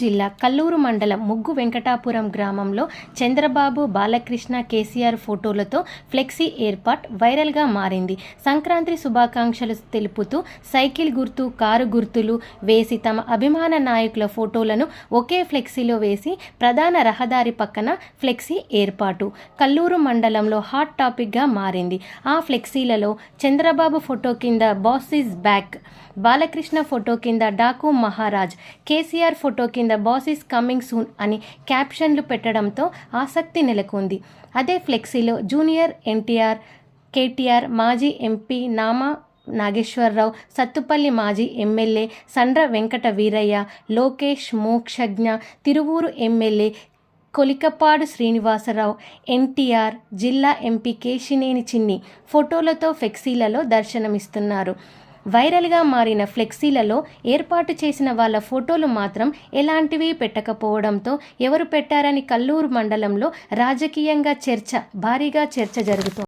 జిల్లా కల్లూరు మండలం ముగ్గు వెంకటాపురం గ్రామంలో చంద్రబాబు, బాలకృష్ణ, కేసీఆర్ ఫోటోలతో ఫ్లెక్సీ ఏర్పాటు వైరల్గా మారింది. సంక్రాంతి శుభాకాంక్షలు తెలుపుతూ సైకిల్ గుర్తు, కారు గుర్తులు వేసి తమ అభిమాన నాయకుల ఫోటోలను ఒకే ఫ్లెక్సీలో వేసి ప్రధాన రహదారి పక్కన ఫ్లెక్సీ ఏర్పాటు కల్లూరు మండలంలో హాట్ టాపిక్గా మారింది. ఆ ఫ్లెక్సీలలో చంద్రబాబు ఫోటో కింద boss is back, Balakrishna photo కింద డాకు మహారాజ్, కేసీఆర్ ఫోటో కింద బాస్ ఈజ్ కమింగ్ సూన్ అని క్యాప్షన్లు పెట్టడంతో ఆసక్తి నెలకొంది. అదే ఫ్లెక్సీలో జూనియర్ ఎన్టీఆర్, కేటీఆర్, మాజీ ఎంపీ నామా నాగేశ్వరరావు, సత్తుపల్లి మాజీ ఎమ్మెల్యే సండ్ర వెంకట వీరయ్య, లోకేష్, మోక్షజ్ఞ, తిరువూరు ఎమ్మెల్యే కొలికపాడు శ్రీనివాసరావు, ఎన్టీఆర్, జిల్లా ఎంపీ కేశినేని చిన్ని ఫోటోలతో ఫ్లెక్సీలలో దర్శనమిస్తున్నారు. వైరల్గా మారిన ఫ్లెక్సీలలో ఏర్పాటు చేసిన వాళ్ళ ఫోటోలు మాత్రం ఎలాంటివి పెట్టకపోవడంతో ఎవరు పెట్టారని కల్లూరు మండలంలో రాజకీయంగా భారీగా చర్చ జరుగుతోంది.